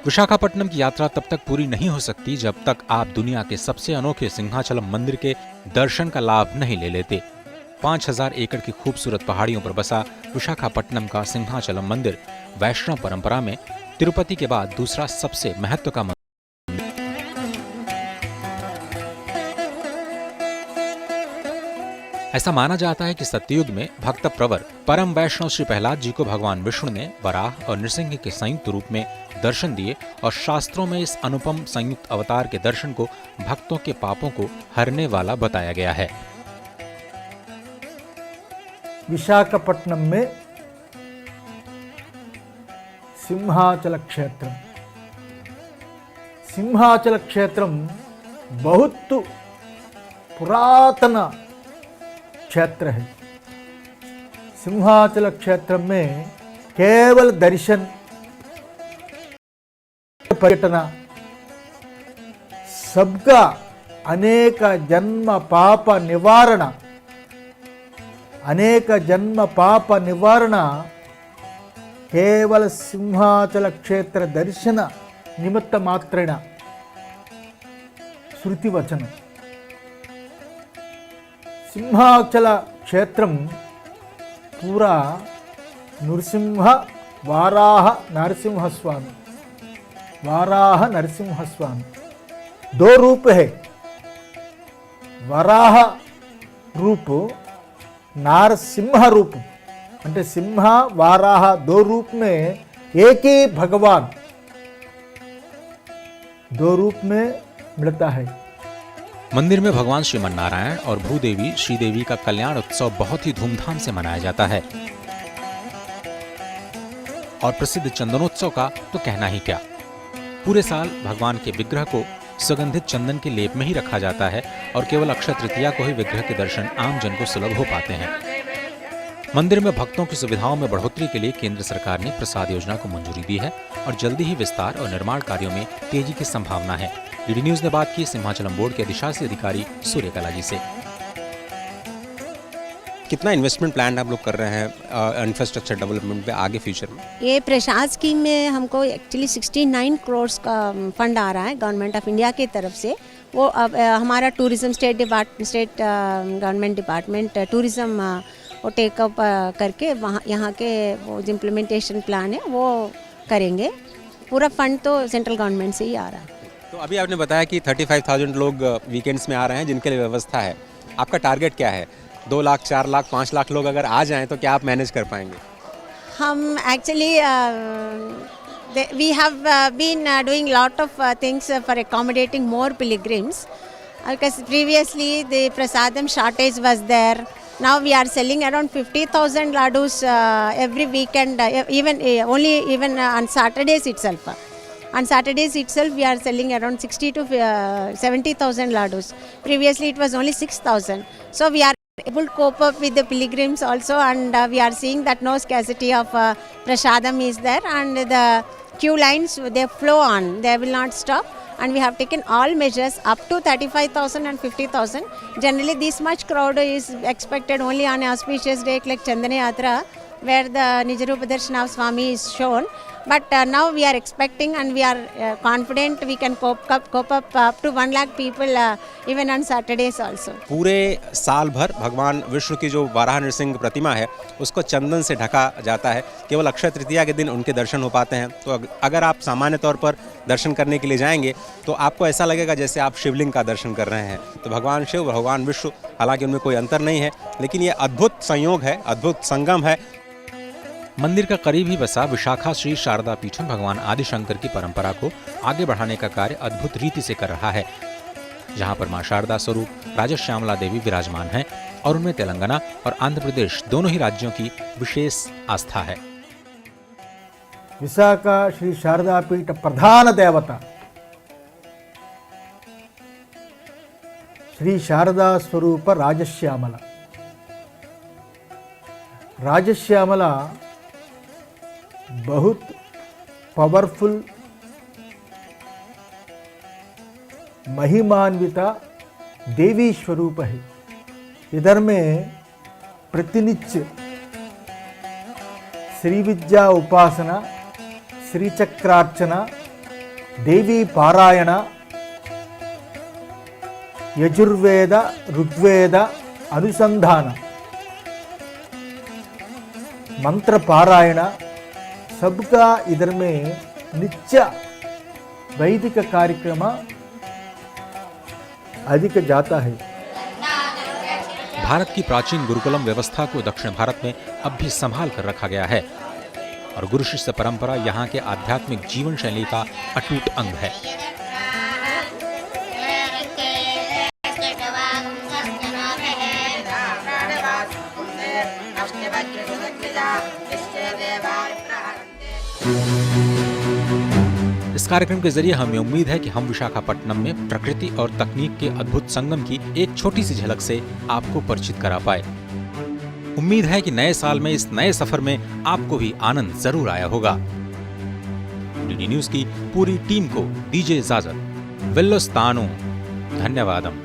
विशाखापट्टनम की यात्रा तब तक पूरी नहीं हो सकती जब तक आप दुनिया के सबसे अनोखे सिंहाचलम मंदिर के दर्शन का लाभ नहीं ले लेते। 5000 एकड़ की खूबसूरत पहाड़ियों पर बसा विशाखापट्टनम का सिंहाचलम मंदिर वैष्णव परंपरा में तिरुपति के बाद दूसरा सबसे महत्व का मंदिर। ऐसा माना जाता है कि सत्ययुग में भक्त प्रवर परम वैष्णव श्री प्रहलाद जी को भगवान विष्णु ने वराह और नृसिंह के संयुक्त रूप में दर्शन दिए और शास्त्रों में इस अनुपम संयुक्त अवतार के दर्शन को भक्तों के पापों को हरने वाला बताया गया है। विशाखापट्टनम में सिंहाचल क्षेत्रम बहुत पुरातन क्षेत्र है। सिंहाचल क्षेत्र में केवल दर्शन पर्यटन सबका अनेक जन्म पाप निवारण केवल सिंहाचल क्षेत्र दर्शन निमित्त मात्रेण श्रुतिवचन। सिंहाचल क्षेत्रम पूरा नृसिंह वाराह नरसिंह स्वामी दो रूप है। वराह रूप नारसिंह रूप అంటే सिंह वाराह दो रूप में एक ही भगवान दो रूप में मिलता है। मंदिर में भगवान श्रीमन नारायण और भूदेवी श्रीदेवी का कल्याण उत्सव बहुत ही धूमधाम से मनाया जाता है और प्रसिद्ध चंदनोत्सव का तो कहना ही क्या। पूरे साल भगवान के विग्रह को सुगंधित चंदन के लेप में ही रखा जाता है और केवल अक्षय तृतीया को ही विग्रह के दर्शन आम जन को सुलभ हो पाते हैं। मंदिर में भक्तों की सुविधाओं में बढ़ोतरी के लिए केंद्र सरकार ने प्रसाद योजना को मंजूरी दी है और जल्दी ही विस्तार और निर्माण कार्यों में तेजी की संभावना है। डीडी न्यूज ने बात की सिंहाचलम बोर्ड के अधिशासी अधिकारी सूर्यकला जी से। कितना इन्वेस्टमेंट प्लान आप लोग कर रहे हैं इंफ्रास्ट्रक्चर डेवलपमेंट पे आगे फ्यूचर में? ये प्रसाद स्कीम में हमको एक्चुअली 69 करोड़ का फंड आ रहा है गवर्नमेंट ऑफ इंडिया की तरफ से। वो अब हमारा tourism state government department tourism वो टेकअप करके वहाँ यहाँ के वो इम्प्लीमेंटेशन प्लान है वो करेंगे। पूरा फंड तो सेंट्रल गवर्नमेंट से ही आ रहा है। तो अभी आपने बताया कि 35,000 लोग वीकेंड्स में आ रहे हैं जिनके लिए व्यवस्था है। आपका टारगेट क्या है? 2 लाख, 4 लाख, 5 लाख लोग अगर आ जाएं तो क्या आप मैनेज कर पाएंगे? हम actually we have been doing lot of things for accommodating more pilgrims because previously the prasadam shortage was there. Now we are selling around 50,000 ladus every weekend, even on Saturdays itself. On Saturdays itself, we are selling around 60 to 70,000 ladus. Previously, it was only 6,000. So we are able to cope up with the pilgrims also, and we are seeing that no scarcity of prasadam is there, and the queue lines they flow on; they will not stop. And we have taken all measures up to 35,000 and 50,000. Generally, this much crowd is expected only on auspicious day like Chandana Yatra, where the Nijarupa Darshana of Swami is shown. But now we are expecting and we are confident we can cope up to 1 lakh people even on Saturdays also. पूरे साल भर भगवान विष्णु की जो वाराह नृसिंह प्रतिमा है उसको चंदन से ढका जाता है। केवल अक्षय तृतीया के दिन उनके दर्शन हो पाते हैं। तो अगर आप सामान्य तौर पर दर्शन करने के लिए जाएंगे तो आपको ऐसा लगेगा जैसे आप शिवलिंग का दर्शन कर रहे हैं। तो भगवान शिव भगवान विष्णु, हालांकि उनमें कोई अंतर नहीं है, लेकिन ये अद्भुत संयोग है, अद्भुत संगम है। मंदिर का करीब ही बसा विशाखा श्री शारदा पीठम भगवान आदिशंकर की परंपरा को आगे बढ़ाने का कार्य अद्भुत रीति से कर रहा है, जहां पर मां शारदा स्वरूप राजश्यामला देवी विराजमान हैं और उनमें तेलंगाना और आंध्र प्रदेश दोनों ही राज्यों की विशेष आस्था है। विशाखा श्री शारदा पीठ प्रधान देवता श्री शारदा स्वरूप राजश्यामला बहुत पावरफुल महिमान्विता देवी स्वरूप है। इधर में प्रतिनित्य श्री विद्या उपासना, श्री चक्रार्चना, देवी पारायण यजुर्वेद ऋग्वेद अनुसंधान मंत्र पारायण सबका इधर में नित्य वैदिक कार्यक्रम अधिक जाता है। भारत की प्राचीन गुरुकुलम व्यवस्था को दक्षिण भारत में अब भी संभाल कर रखा गया है और गुरु शिष्य परंपरा यहाँ के आध्यात्मिक जीवन शैली का अटूट अंग है। इस कार्यक्रम के जरिए हमें उम्मीद है कि हम विशाखापट्टनम में प्रकृति और तकनीक के अद्भुत संगम की एक छोटी सी झलक से आपको परिचित करा पाए। उम्मीद है कि नए साल में इस नए सफर में आपको भी आनंद जरूर आया होगा। डीडी न्यूज की पूरी टीम को दीजिए इजाजत। वेल्लोस्तानो, धन्यवादम।